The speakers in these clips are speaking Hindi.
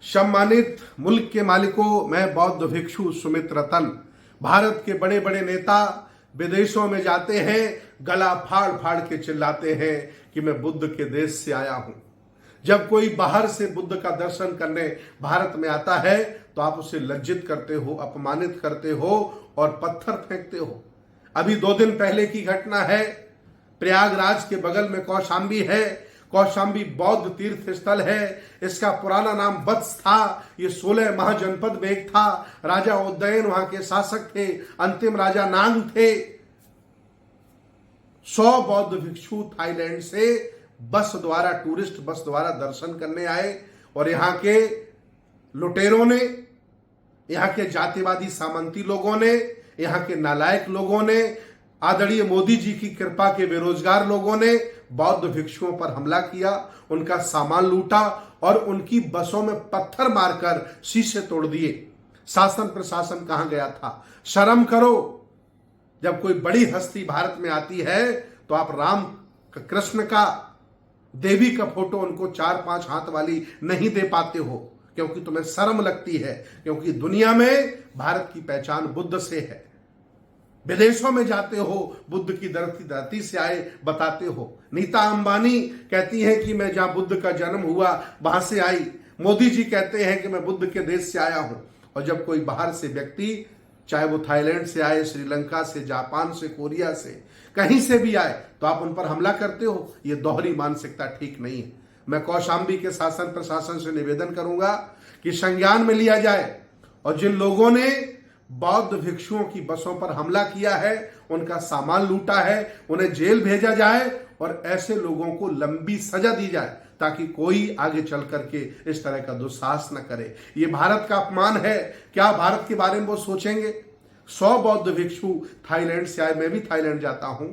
सम्मानित मुल्क के मालिकों, मैं बौद्ध भिक्षु सुमित रतन। भारत के बड़े बड़े नेता विदेशों में जाते हैं, गला फाड़ फाड़ के चिल्लाते हैं कि मैं बुद्ध के देश से आया हूं। जब कोई बाहर से बुद्ध का दर्शन करने भारत में आता है तो आप उसे लज्जित करते हो, अपमानित करते हो और पत्थर फेंकते हो। अभी 2 दिन पहले की घटना है, प्रयागराज के बगल में कौशाम्बी है। कौशाम्बी बौद्ध तीर्थ स्थल है। इसका पुराना नाम वत्स था। ये 16 महाजनपद में एक था। राजा उदयन वहां के शासक थे, अंतिम राजा नांग थे। 100 बौद्ध भिक्षु थाईलैंड से बस द्वारा, टूरिस्ट बस द्वारा दर्शन करने आए और यहाँ के लुटेरों ने, यहाँ के जातिवादी सामंती लोगों ने, यहाँ के नालायक लोगों ने, आदरणीय मोदी जी की कृपा के बेरोजगार लोगों ने बौद्ध भिक्षुओं पर हमला किया, उनका सामान लूटा और उनकी बसों में पत्थर मारकर शीशे तोड़ दिए। शासन प्रशासन कहां गया था? शर्म करो। जब कोई बड़ी हस्ती भारत में आती है तो आप राम, कृष्ण का, देवी का फोटो उनको 4-5 हाथ वाली नहीं दे पाते हो, क्योंकि तुम्हें शर्म लगती है। क्योंकि दुनिया में भारत की पहचान बुद्ध से है। विदेशों में जाते हो, बुद्ध की धरती से आए बताते हो। नीता अंबानी कहती है कि मैं जहां बुद्ध का जन्म हुआ वहां से आई। मोदी जी कहते हैं कि मैं बुद्ध के देश से आया हूं। और जब कोई बाहर से व्यक्ति, चाहे वो थाईलैंड से आए, श्रीलंका से, जापान से, कोरिया से, कहीं से भी आए, तो आप उन पर हमला करते हो। ये दोहरी मानसिकता ठीक नहीं है। मैं कौशाम्बी के शासन प्रशासन से निवेदन करूंगा कि संज्ञान में लिया जाए और जिन लोगों ने बौद्ध भिक्षुओं की बसों पर हमला किया है, उनका सामान लूटा है, उन्हें जेल भेजा जाए और ऐसे लोगों को लंबी सजा दी जाए ताकि कोई आगे चल करके इस तरह का दुस्साहस न करे। ये भारत का अपमान है। क्या भारत के बारे में वो सोचेंगे? 100 बौद्ध भिक्षु थाईलैंड से आए, मैं भी थाईलैंड जाता हूं,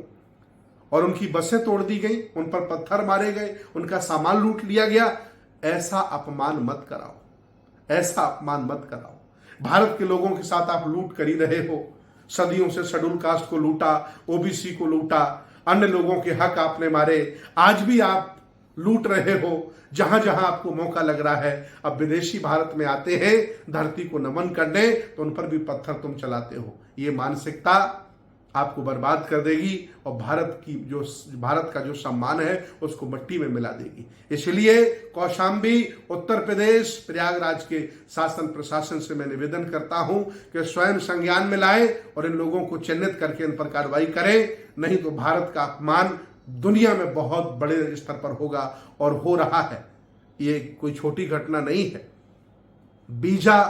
और उनकी बसें तोड़ दी गई, उन पर पत्थर मारे गए, उनका सामान लूट लिया गया। ऐसा अपमान मत कराओ, ऐसा अपमान मत कराओ। भारत के लोगों के साथ आप लूट कर ही रहे हो। सदियों से शेड्यूल कास्ट को लूटा, ओबीसी को लूटा, अन्य लोगों के हक आपने मारे, आज भी आप लूट रहे हो जहां जहां आपको मौका लग रहा है। अब विदेशी भारत में आते हैं धरती को नमन करने, तो उन पर भी पत्थर तुम चलाते हो। ये मानसिकता आपको बर्बाद कर देगी और भारत का जो सम्मान है उसको मिट्टी में मिला देगी। इसलिए कौशाम्बी, उत्तर प्रदेश, प्रयागराज के शासन प्रशासन से मैं निवेदन करता हूं कि स्वयं संज्ञान में लाए और इन लोगों को चिन्हित करके इन पर कार्रवाई करें। नहीं तो भारत का अपमान दुनिया में बहुत बड़े स्तर पर होगा और हो रहा है। ये कोई छोटी घटना नहीं है। वीजा,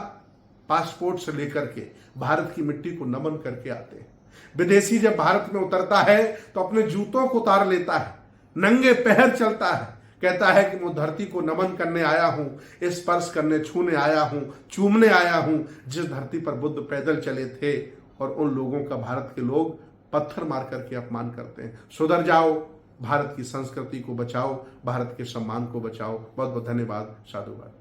पासपोर्ट से लेकर के भारत की मिट्टी को नमन करके आते हैं। विदेशी जब भारत में उतरता है तो अपने जूतों को उतार लेता है, नंगे पैर चलता है, कहता है कि मैं धरती को नमन करने आया हूं, स्पर्श करने, छूने आया हूं, चूमने आया हूं जिस धरती पर बुद्ध पैदल चले थे। और उन लोगों का भारत के लोग पत्थर मार करके अपमान करते हैं। सुधर जाओ, भारत की संस्कृति को बचाओ, भारत के सम्मान को बचाओ। बहुत बहुत धन्यवाद। साधुवाद।